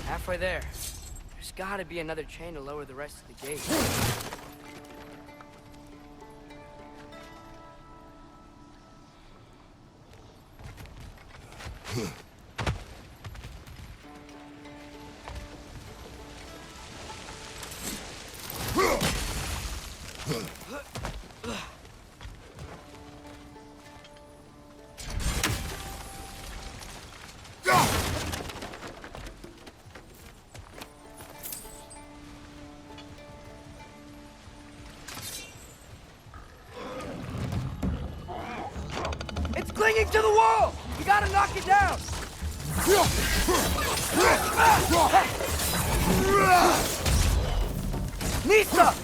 Halfway there. There's gotta be another chain to lower the rest of the gate. It's clinging to the wall! You gotta knock it down! Nisa!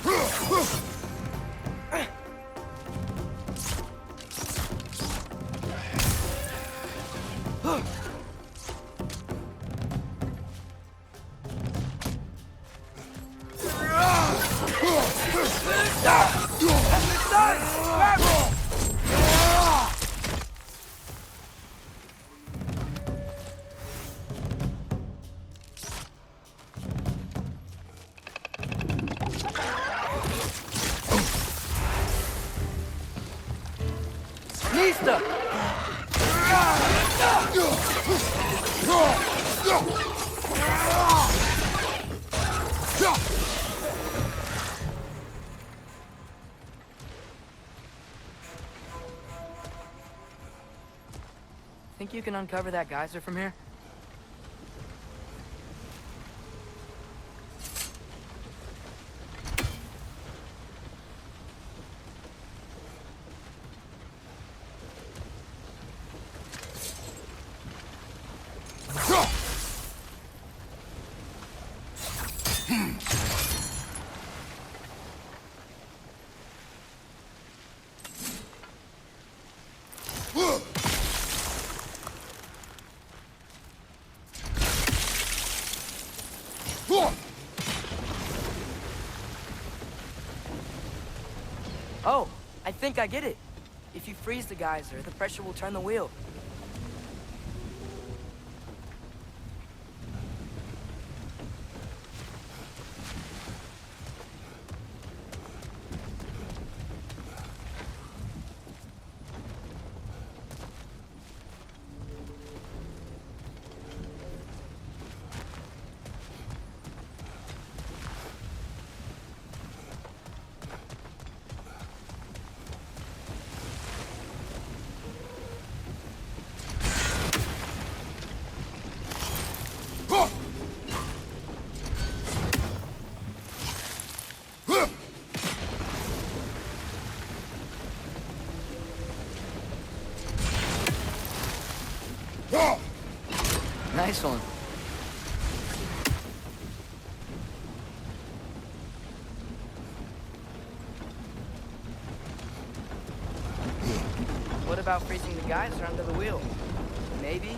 Think you can uncover that geyser from here? Oh, I think I get it. If you freeze the geyser, the pressure will turn the wheel. Nice one. What about freezing the geyser under the wheel? Maybe?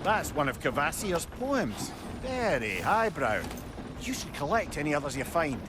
That's one of Cavassier's poems. Very highbrow. You should collect any others you find.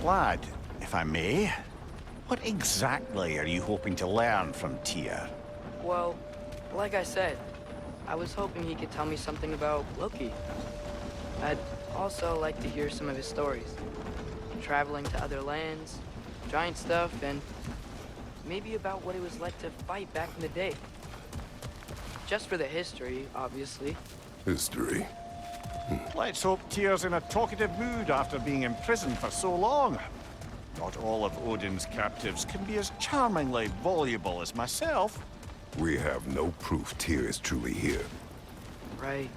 Lad, if I may, what exactly are you hoping to learn from Tyr? Well, like I said, I was hoping he could tell me something about Loki. I'd also like to hear some of his stories. Traveling to other lands, giant stuff, and maybe about what it was like to fight back in the day. Just for the history, obviously. History? Let's hope Tyr's in a talkative mood after being imprisoned for so long. Not all of Odin's captives can be as charmingly voluble as myself. We have no proof Tyr is truly here. Right.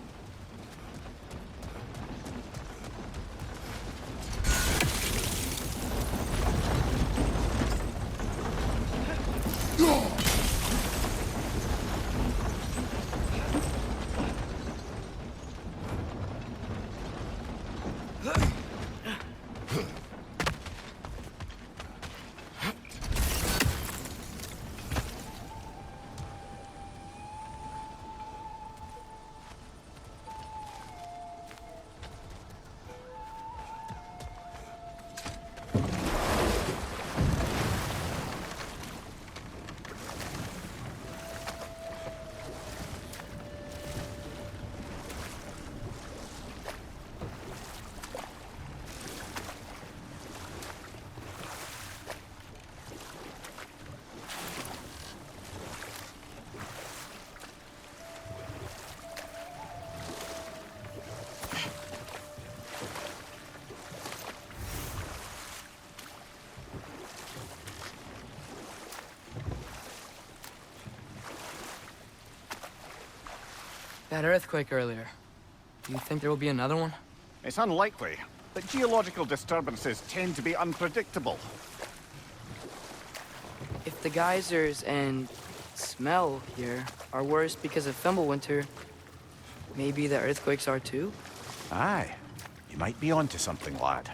That earthquake earlier. Do you think there will be another one? It's unlikely, but geological disturbances tend to be unpredictable. If the geysers and smell here are worse because of Fimbulwinter, maybe the earthquakes are too? Aye, you might be onto something, lad.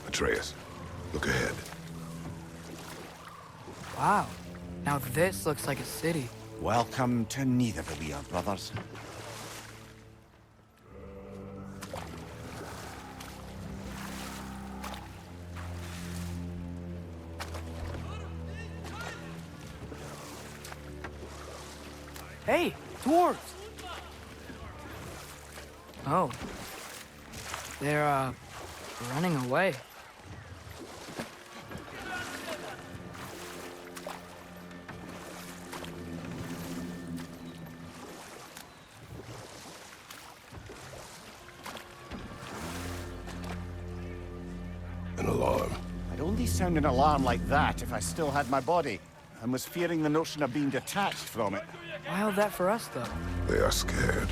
Atreus, look ahead. Wow. Now this looks like a city. Welcome to Nidavellir, brothers. Hey, dwarves! Oh. They're, running away. An alarm. I'd only sound an alarm like that if I still had my body, and was fearing the notion of being detached from it. Why held that for us, though? They are scared.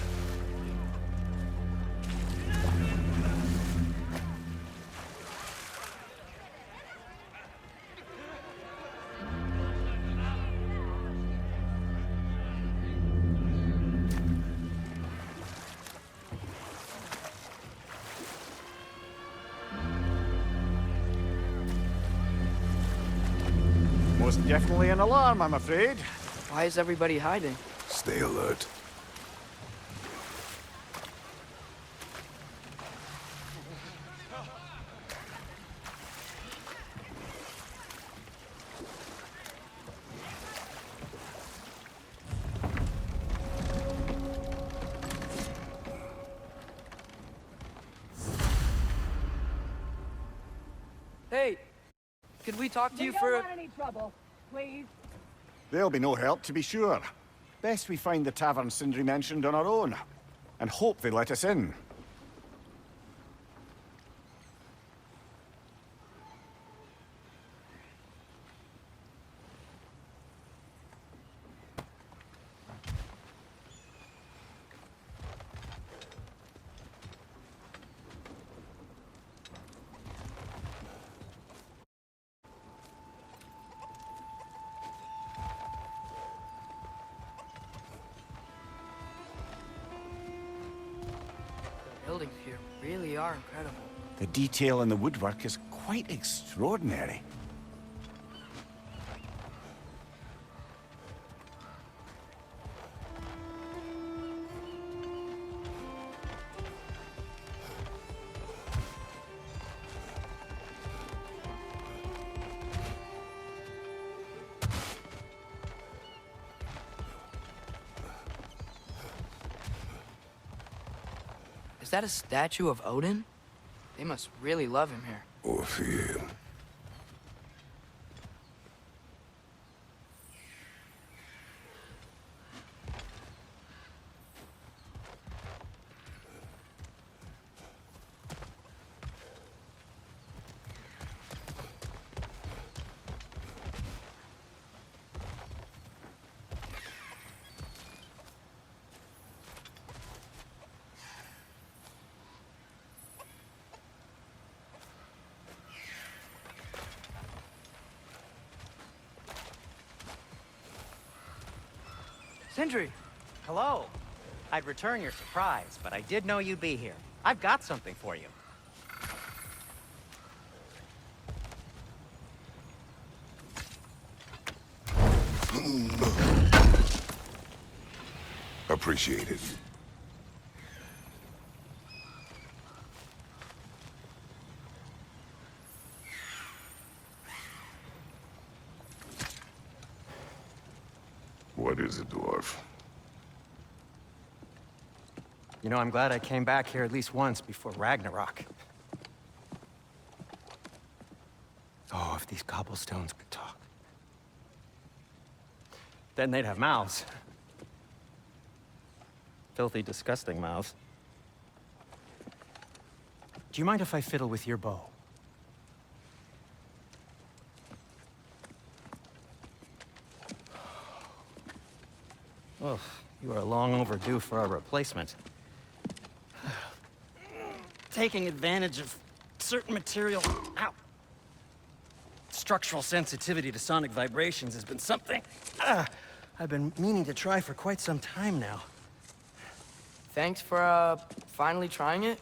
Most definitely an alarm, I'm afraid. Why is everybody hiding? Stay alert. Hey, could we talk to you We for don't want any trouble, please. There'll be no help, to be sure. Best we find the tavern Sindri mentioned on our own, and hope they let us in. buildings here really are incredible. The detail in the woodwork is quite extraordinary. that a statue of Odin? They must really love him here. Or fear him. Sindri! Hello. I'd return your surprise, but I did know you'd be here. I've got something for you. Appreciate it. What is it, dwarf? You know, I'm glad I came back here at least once before Ragnarok. Oh, if these cobblestones could talk. Then they'd have mouths. Filthy, disgusting mouths. Do you mind if I fiddle with your bow? Oh, you are long overdue for a replacement. Taking advantage of certain material... Ow! Structural sensitivity to sonic vibrations has been something I've been meaning to try for quite some time now. Thanks for, finally trying it.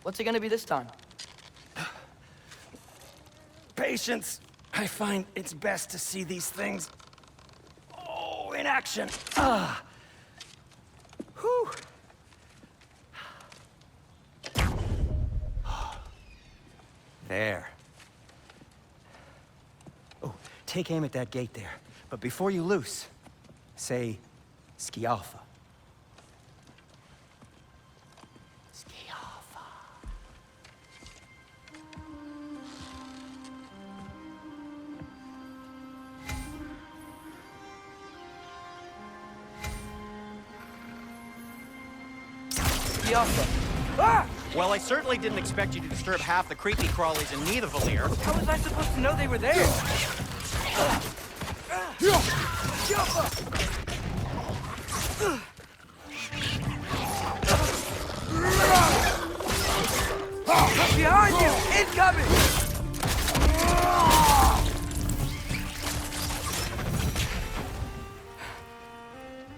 What's it gonna be this time? Patience. I find it's best to see these things... in action. Whew. There. Oh, take aim at that gate there. But before you loose, say, Skialfa. Skialfa. Ah! Well, I certainly didn't expect you to disturb half the creepy crawlies in Nidavellir. How was I supposed to know they were there? Behind you! Incoming!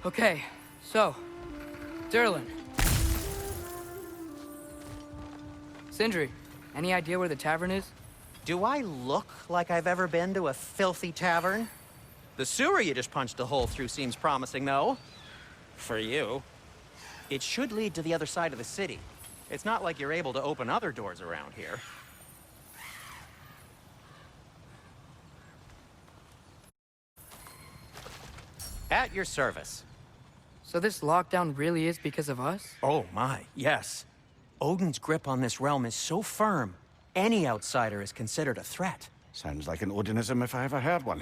Okay, so, Durlin. Sindri, any idea where the tavern is? Do I look like I've ever been to a filthy tavern? The sewer you just punched a hole through seems promising, though. For you. It should lead to the other side of the city. It's not like you're able to open other doors around here. At your service. So this lockdown really is because of us? Oh my, yes. Odin's grip on this realm is so firm, any outsider is considered a threat. Sounds like an Odinism if I ever heard one.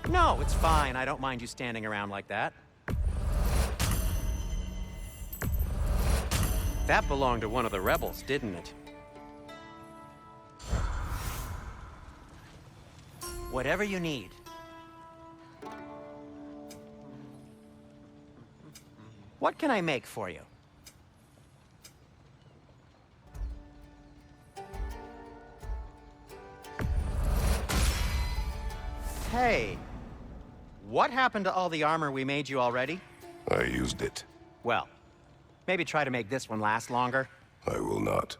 No, it's fine. I don't mind you standing around like that. That belonged to one of the rebels, didn't it? Whatever you need. What can I make for you? Hey, what happened to all the armor we made you already? I used it. Well, maybe try to make this one last longer. I will not.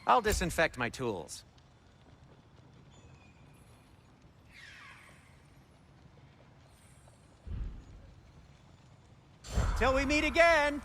I'll disinfect my tools. Till we meet again!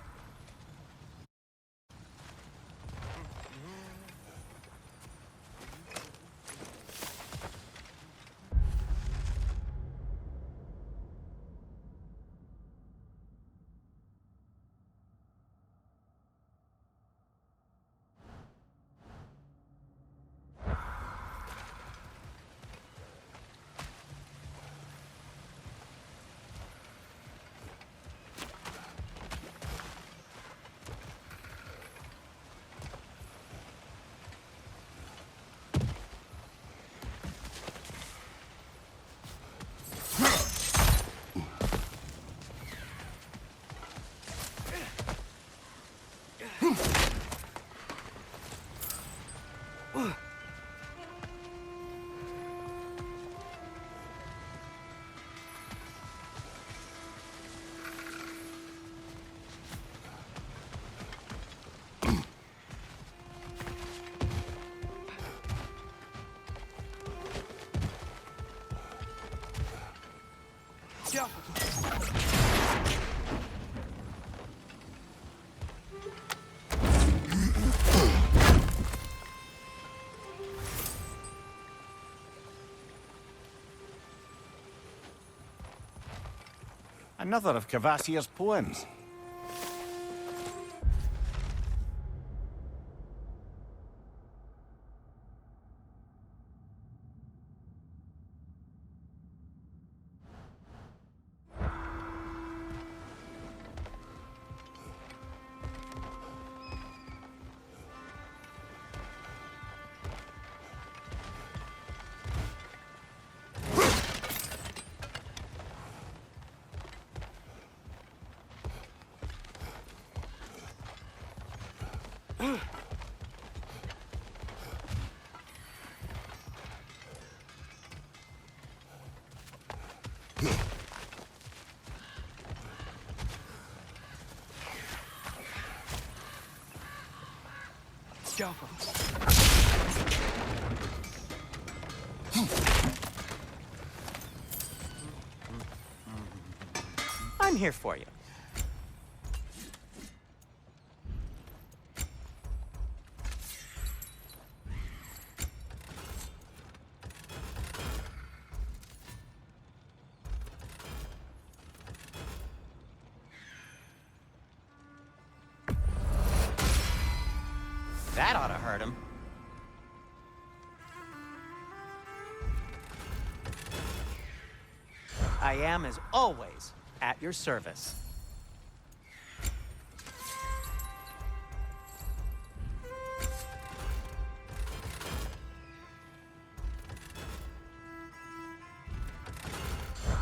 Another of Kvasir's poems. I'm here for you. That ought to hurt him. I am, as always, at your service.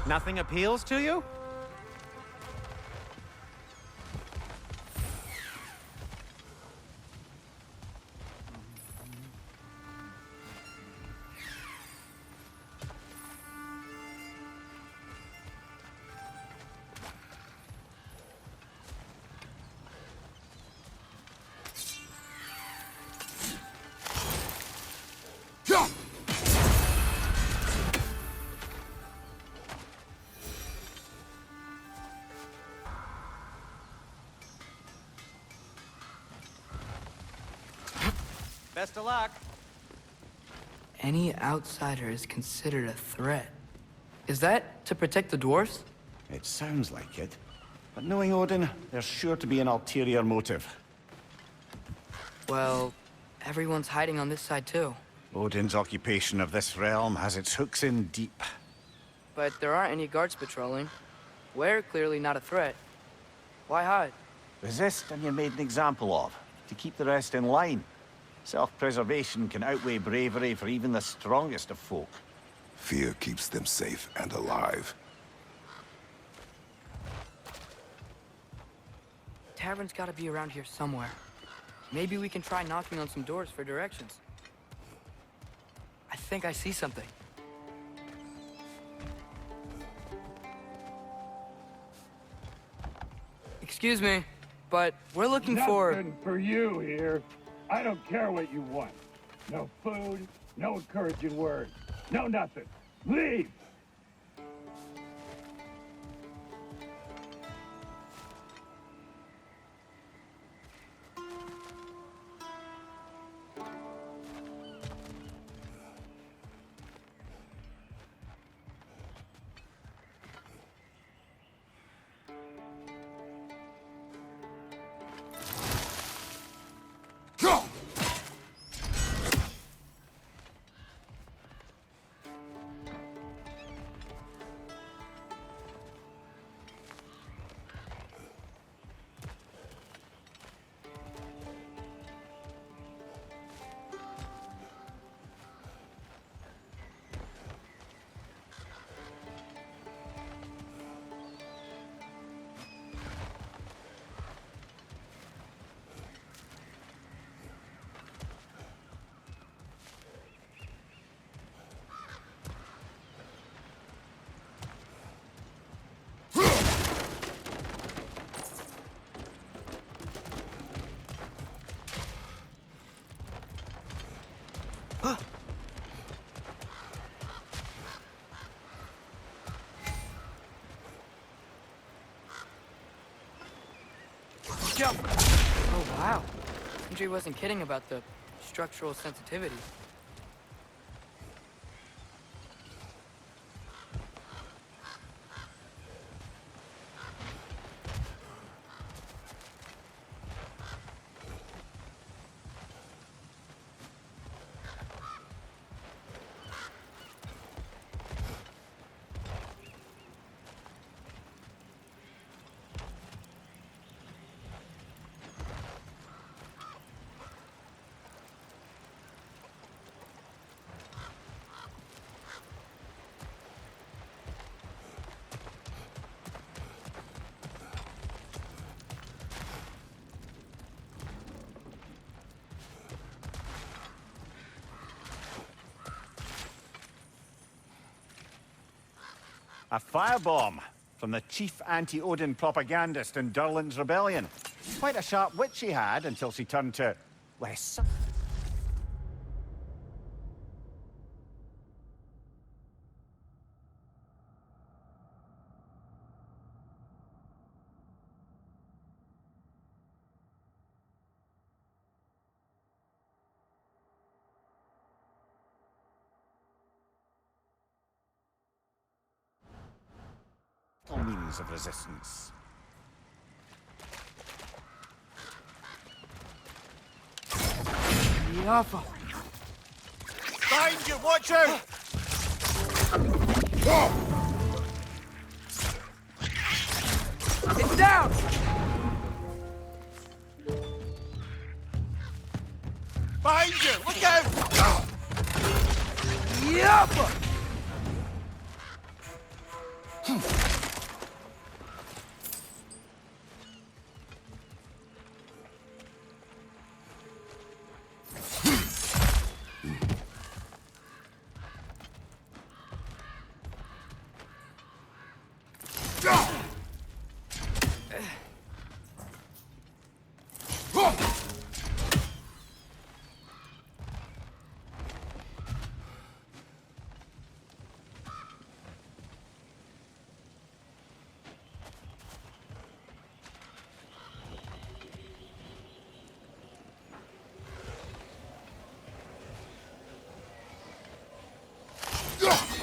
Nothing appeals to you? Best of luck. Any outsider is considered a threat. Is that to protect the dwarves? It sounds like it. But knowing Odin, there's sure to be an ulterior motive. Well, everyone's hiding on this side too. Odin's occupation of this realm has its hooks in deep. But there aren't any guards patrolling. We're clearly not a threat. Why hide? Resist and you're made an example of, to keep the rest in line. Self-preservation can outweigh bravery for even the strongest of folk. Fear keeps them safe and alive. Tavern's gotta be around here somewhere. Maybe we can try knocking on some doors for directions. I think I see something. Excuse me, but we're looking for... Nothing for you here. I don't care what you want. No food, no encouraging words, no nothing. Leave! Jump! Oh, wow. Sindri wasn't kidding about the structural sensitivity. A firebomb from the chief anti-Odin propagandist in Durlin's rebellion. Quite a sharp wit she had until she turned to... Wes. Means of resistance. Yaffa! Behind you! Watch out! It's down! Behind you! Look out! Yaffa!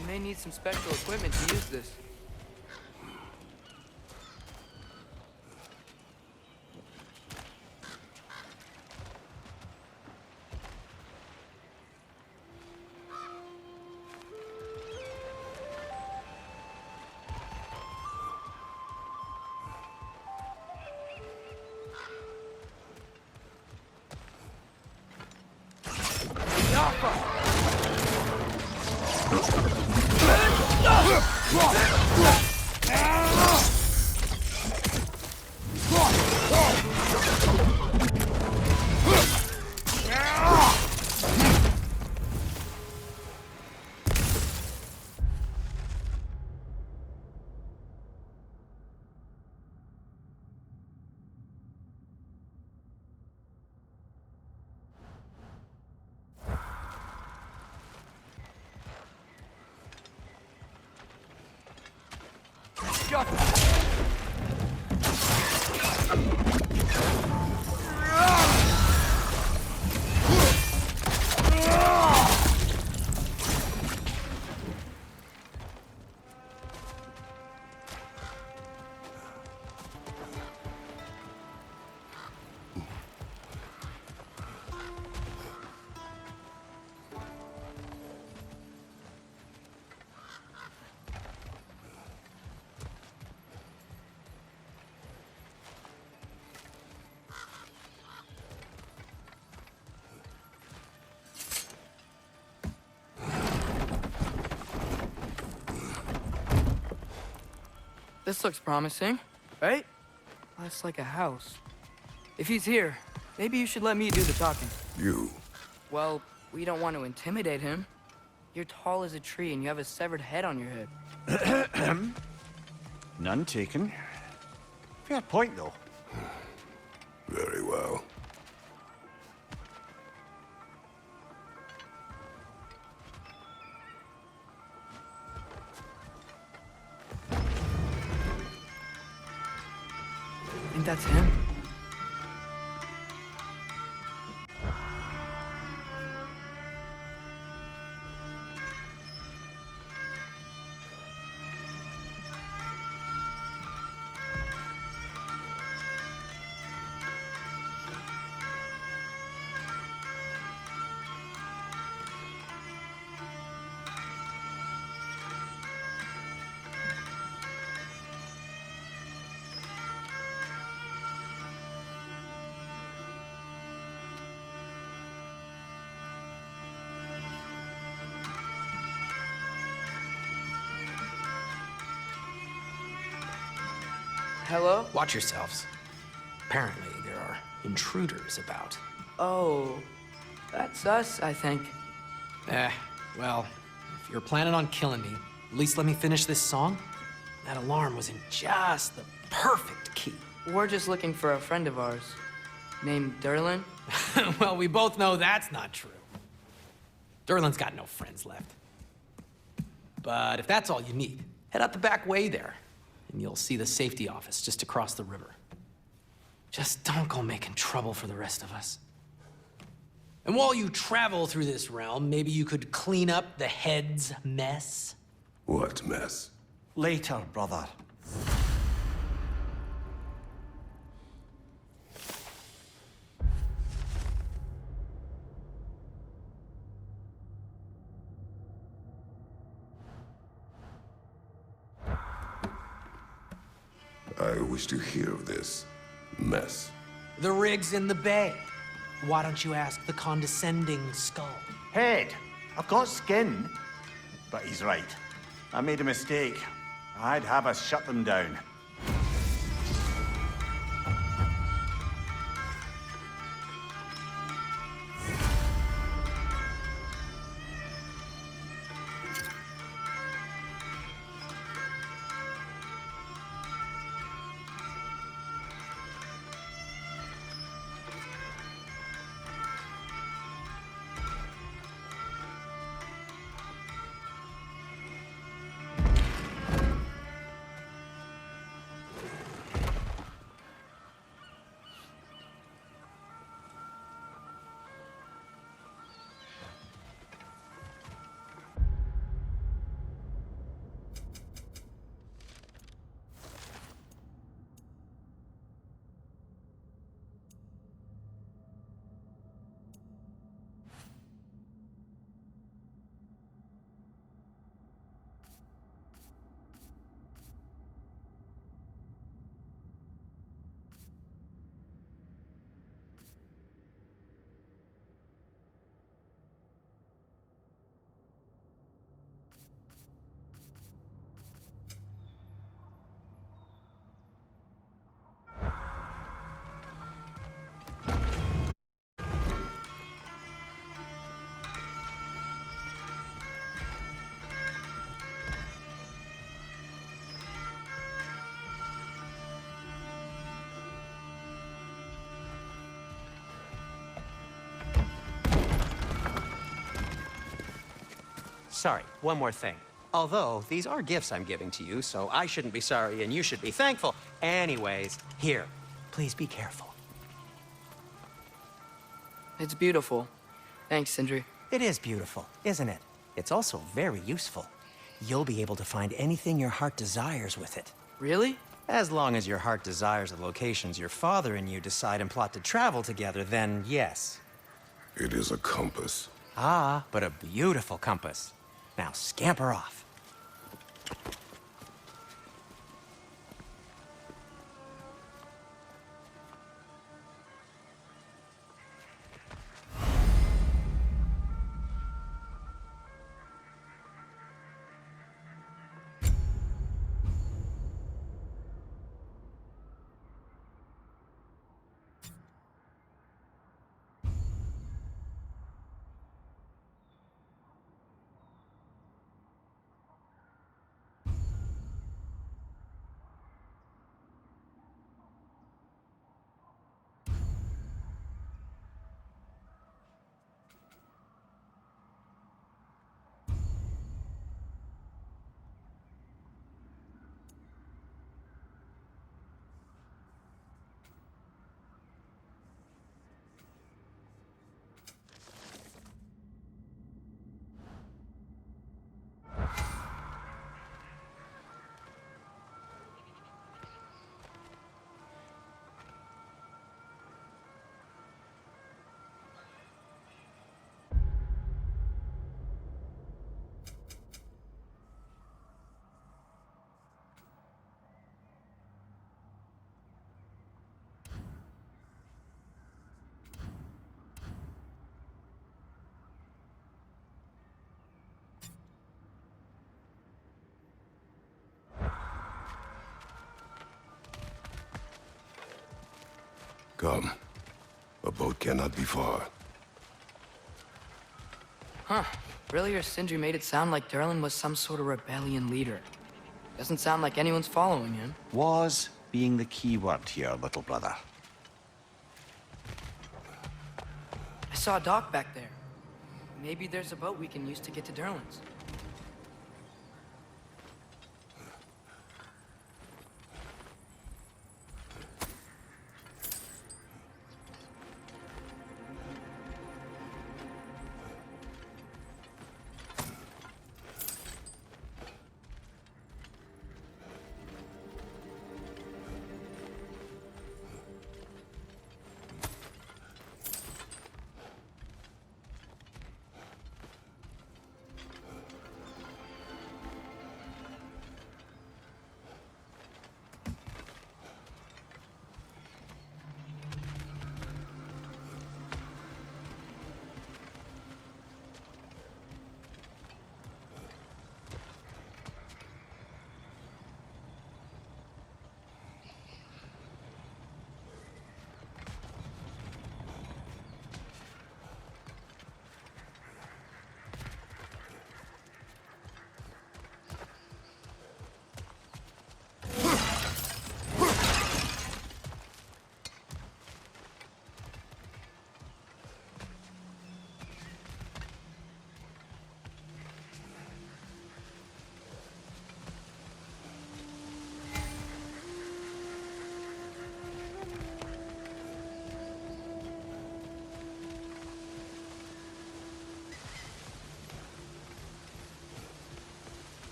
We may need some special equipment to use this. This looks promising, right? That's like a house. If he's here, maybe you should let me do the talking. You. Well, we don't want to intimidate him. You're tall as a tree and you have a severed head on your head. None taken. Fair point, though. Very well. Think that's him? Hello? Watch yourselves. Apparently, there are intruders about. Oh, that's us, I think. Well, if you're planning on killing me, at least let me finish this song. That alarm was in just the perfect key. We're just looking for a friend of ours named Durlin. Well, we both know that's not true. Durlin's got no friends left. But if that's all you need, head out the back way there, and you'll see the safety office just across the river. Just don't go making trouble for the rest of us. And while you travel through this realm, maybe you could clean up the head's mess? What mess? Later, brother. I wish to hear of this mess. The rig's in the bay. Why don't you ask the condescending skull? Head. I've got skin. But he's right. I made a mistake. I'd have us shut them down. sorry, one more thing. Although, these are gifts I'm giving to you, so I shouldn't be sorry and you should be thankful. Anyways, here, please be careful. It's beautiful. Thanks, Sindri. It is beautiful, isn't it? It's also very useful. You'll be able to find anything your heart desires with it. Really? As long as your heart desires the locations your father and you decide and plot to travel together, then yes. It is a compass. Ah, but a beautiful compass. Now scamper off. Come. A boat cannot be far. Huh. Earlier, Sindri made it sound like Durlin was some sort of rebellion leader. Doesn't sound like anyone's following him. Was being the key word here, little brother. I saw a dock back there. Maybe there's a boat we can use to get to Durlin's.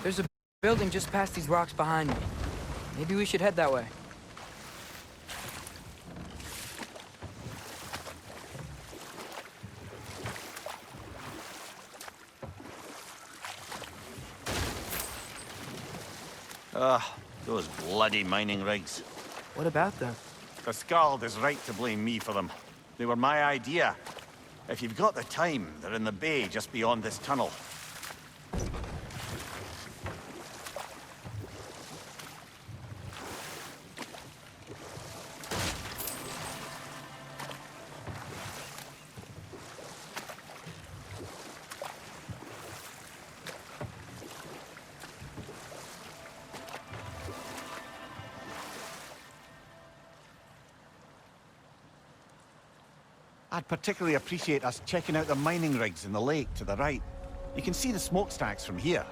There's a building just past these rocks behind me. Maybe we should head that way. Those bloody mining rigs. What about them? The Skald is right to blame me for them. They were my idea. If you've got the time, they're in the bay just beyond this tunnel. I'd particularly appreciate us checking out the mining rigs in the lake to the right. You can see the smokestacks from here.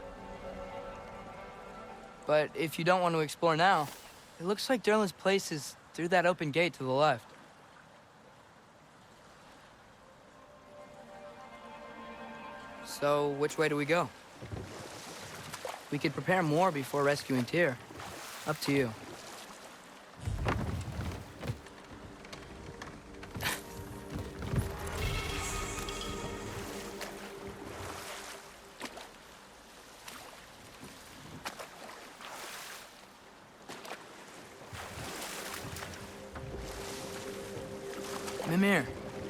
But if you don't want to explore now, it looks like Durlin's place is through that open gate to the left. So, which way do we go? We could prepare more before rescuing Tyr. Up to you. Mimir,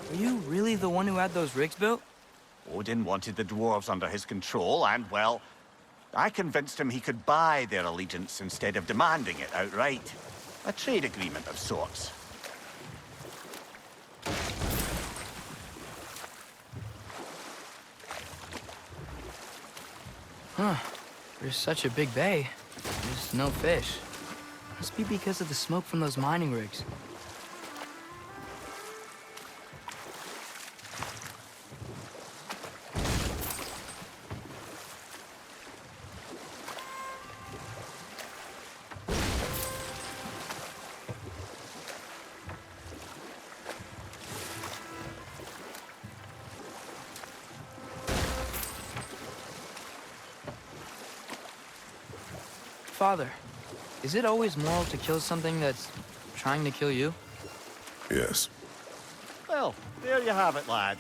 are you really the one who had those rigs built? Odin wanted the dwarves under his control, and, well, I convinced him he could buy their allegiance instead of demanding it outright. A trade agreement of sorts. Huh. There's such a big bay. There's no fish. Must be because of the smoke from those mining rigs. Father, is it always moral to kill something that's trying to kill you? Yes. Well, there you have it, lad.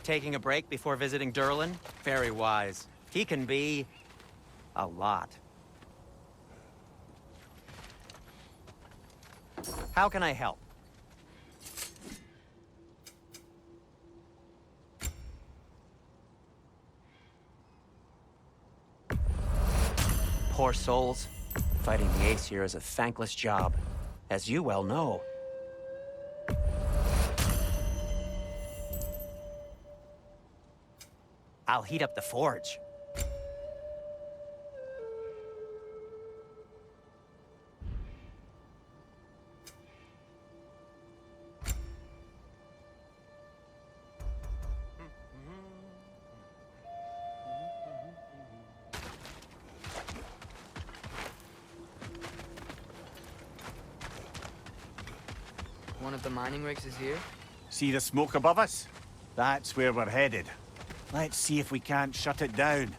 Taking a break before visiting Durlin? Very wise. He can be... a lot. How can I help? Poor souls. Fighting the Aesir is a thankless job, as you well know. I'll heat up the forge. One of the mining rigs is here? See the smoke above us? That's where we're headed. Let's see if we can't shut it down.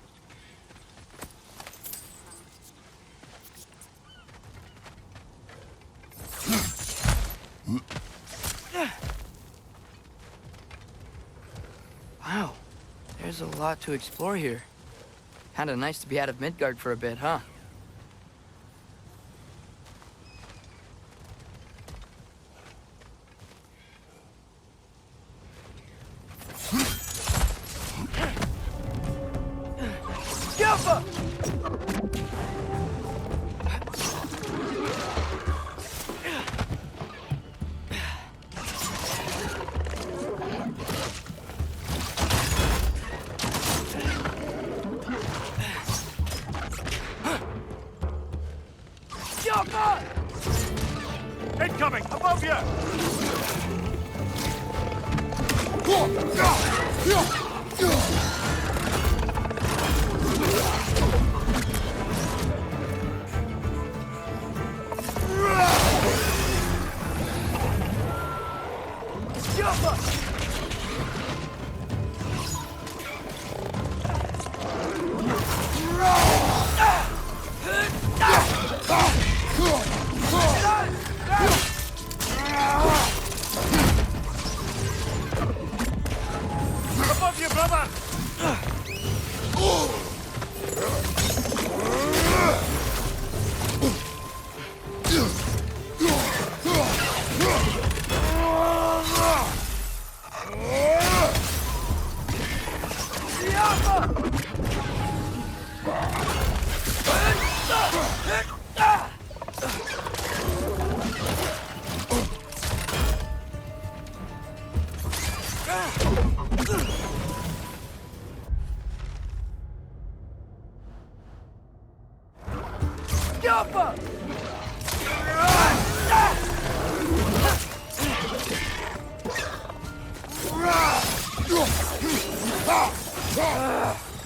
Wow, there's a lot to explore here. Kinda nice to be out of Midgard for a bit, huh? Incoming! Above you! Above you, brother!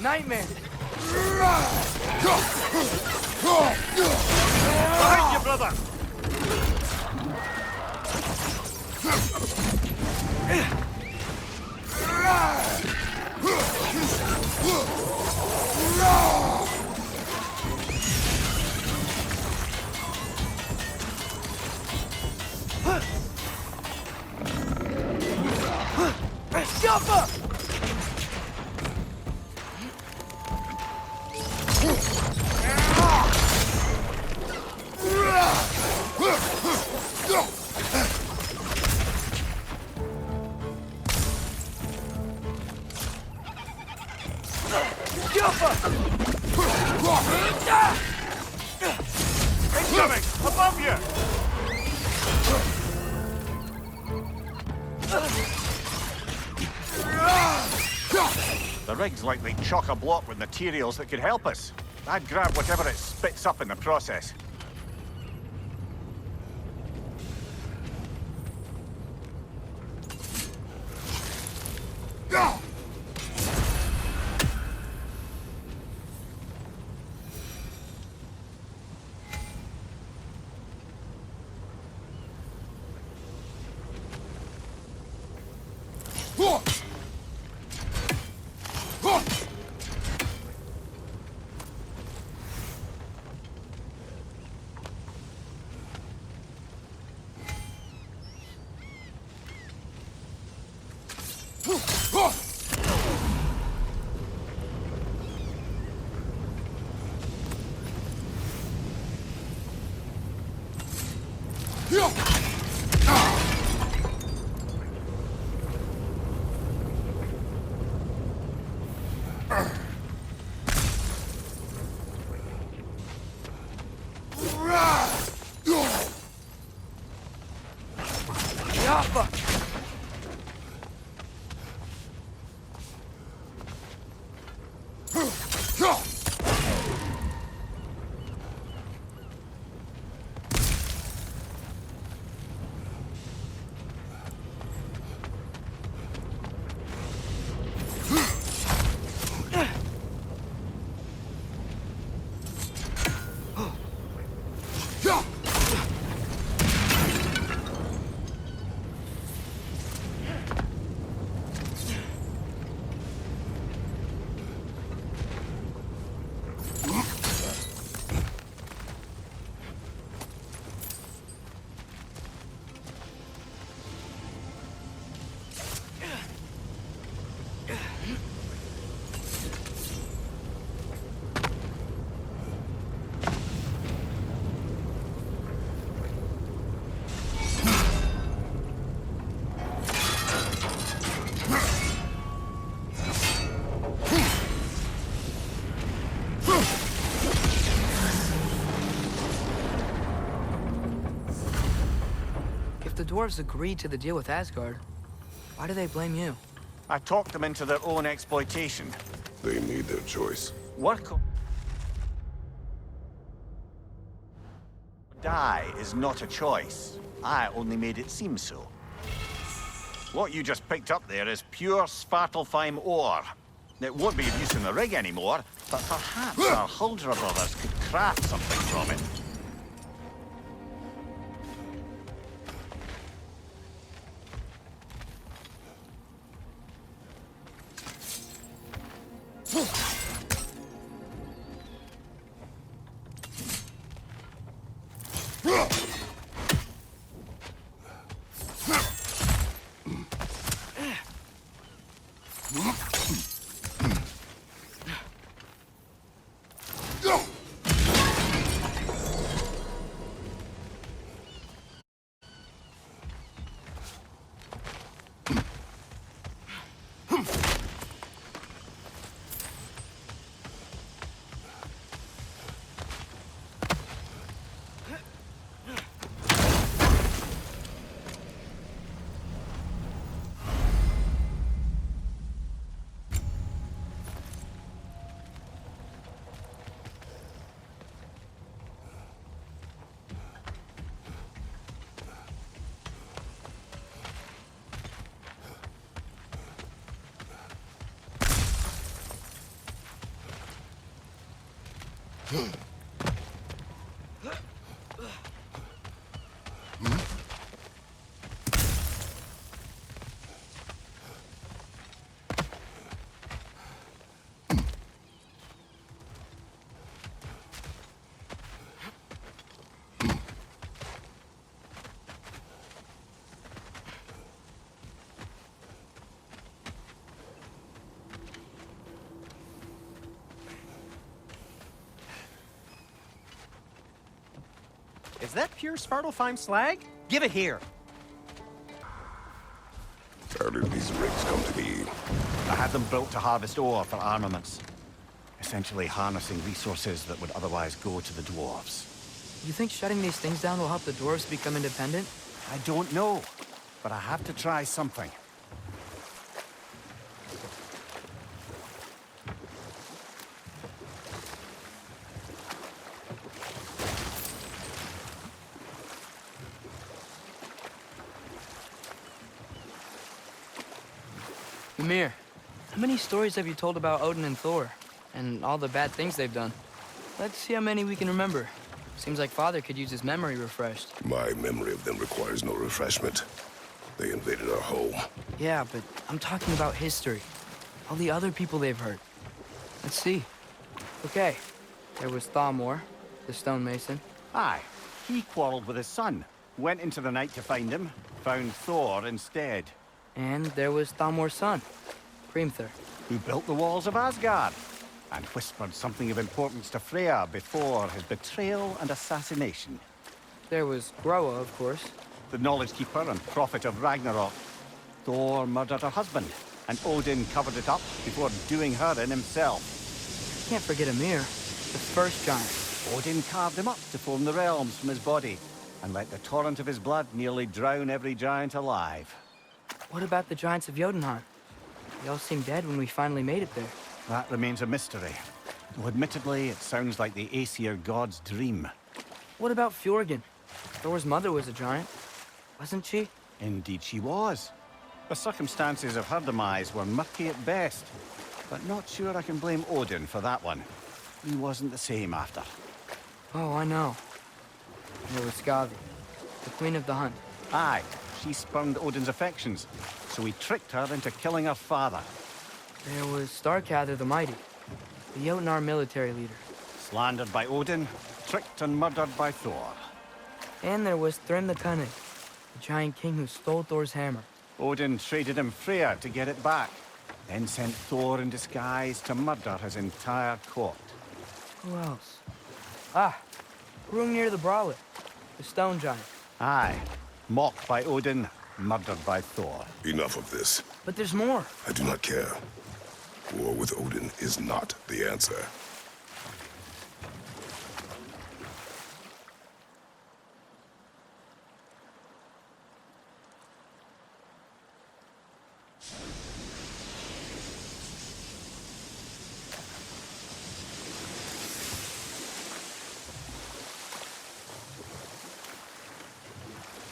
Nightmare! Behind you, brother! Incoming! Above you! The rig's likely chock-a-block with materials that could help us. I'd grab whatever it spits up in the process. The dwarves agreed to the deal with Asgard. Why do they blame you? I talked them into their own exploitation. They made their choice. Work or die is not a choice. I only made it seem so. What you just picked up there is pure Svartalfheim ore. It won't be of use in the rig anymore, but perhaps our Huldra brothers could craft something from it. Is that pure Svartalfheim slag? Give it here. How did these rigs come to be? I had them built to harvest ore for armaments. Essentially harnessing resources that would otherwise go to the dwarves. You think shutting these things down will help the dwarves become independent? I don't know, but I have to try something. Ymir, how many stories have you told about Odin and Thor? And all the bad things they've done? Let's see how many we can remember. Seems like Father could use his memory refreshed. My memory of them requires no refreshment. They invaded our home. Yeah, but I'm talking about history. All the other people they've hurt. Let's see. Okay, there was Thamor, the stonemason. Aye, he quarreled with his son. Went into the night to find him. Found Thor instead. And there was Thamor's son, Hrimthur. Who built the walls of Asgard. And whispered something of importance to Freya before his betrayal and assassination. There was Groa, of course. The knowledge keeper and prophet of Ragnarok. Thor murdered her husband, and Odin covered it up before doing her in himself. Can't forget Ymir, the first giant. Odin carved him up to form the realms from his body, and let the torrent of his blood nearly drown every giant alive. What about the giants of Jotunheim? They all seemed dead when we finally made it there. That remains a mystery. Though admittedly, it sounds like the Aesir god's dream. What about Fjorgyn? Thor's mother was a giant, wasn't she? Indeed she was. The circumstances of her demise were murky at best. But not sure I can blame Odin for that one. He wasn't the same after. Oh, I know. There was Skavi, the queen of the hunt. Aye, she spurned Odin's affections, so he tricked her into killing her father. There was Starkather the Mighty, the Jotnar military leader. Slandered by Odin, tricked and murdered by Thor. And there was Thrym the Cunning, the giant king who stole Thor's hammer. Odin traded him Freya to get it back, then sent Thor in disguise to murder his entire court. Who else? Ah, Hrungnir the Brawler, the stone giant. Aye, mocked by Odin, murdered by Thor. Enough of this. But there's more. I do not care. War with Odin is not the answer.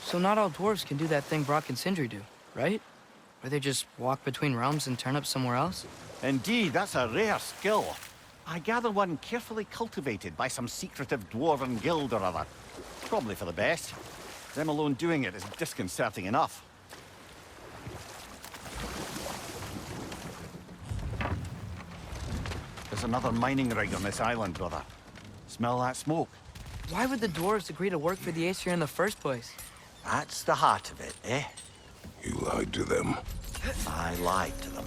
So not all dwarves can do that thing Brock and Sindri do, right? Where they just walk between realms and turn up somewhere else? Indeed, that's a rare skill. I gather one carefully cultivated by some secretive dwarven guild or other. Probably for the best. Them alone doing it is disconcerting enough. There's another mining rig on this island, brother. Smell that smoke? Why would the dwarves agree to work for the Aesir in the first place? That's the heart of it, eh? You lied to them. I lied to them.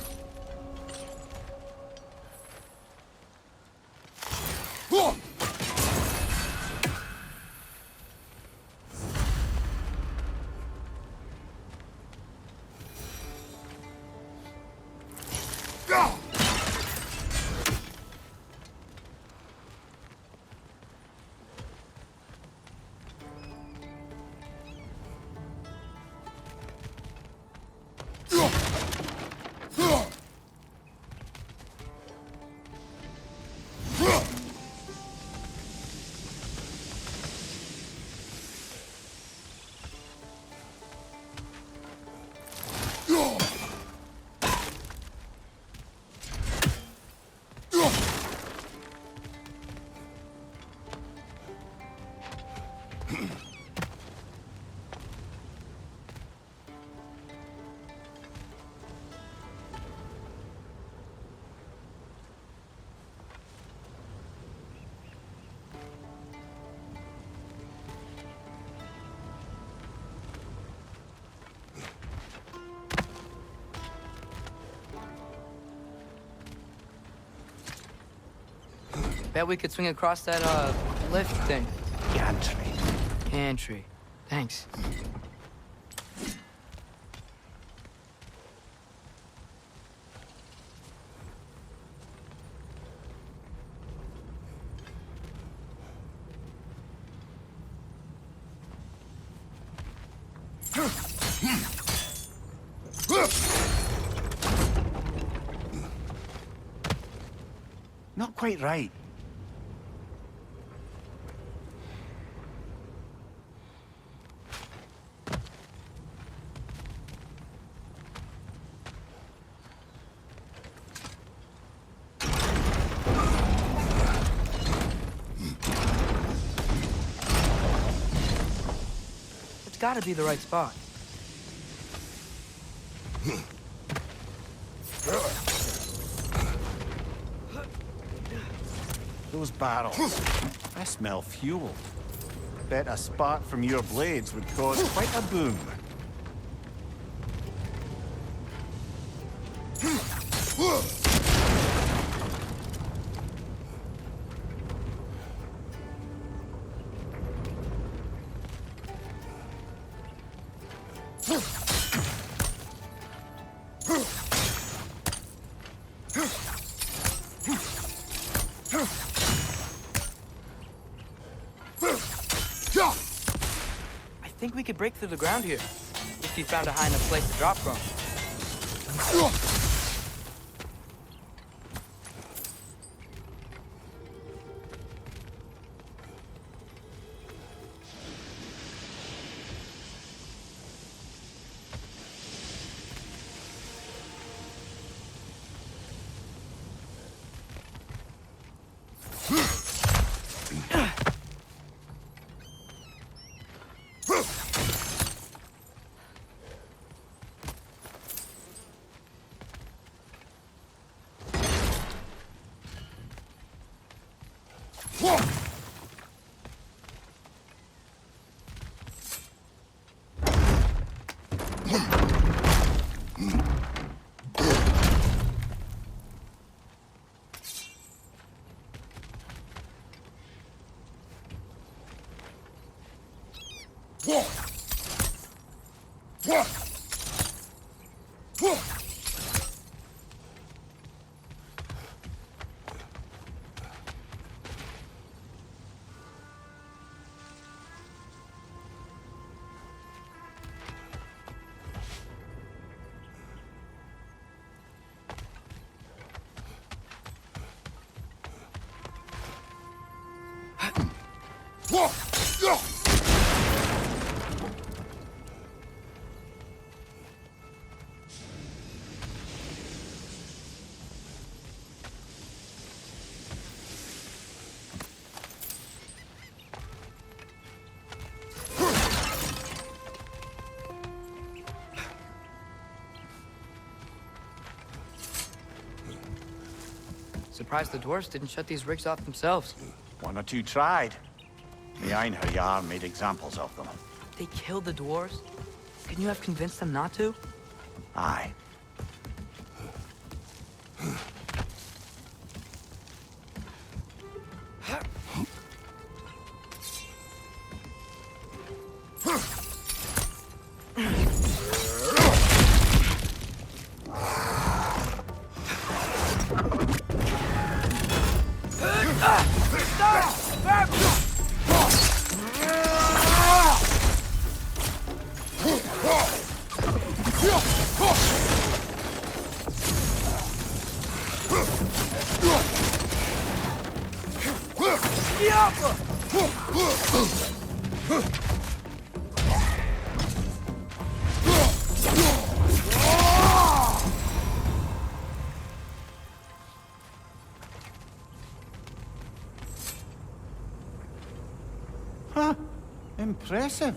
Bet we could swing across that, lift thing. Gantry. Gantry. Thanks. Not quite right. It's gotta be the right spot. Those barrels. I smell fuel. Bet a spark from your blades would cause quite a boom. I think we could break through the ground here, if you found a high enough place to drop from. Surprised the dwarves didn't shut these rigs off themselves. One or two tried. The Einherjar made examples of them. They killed the dwarves? Couldn't you have convinced them not to? Aye. Huh. Impressive.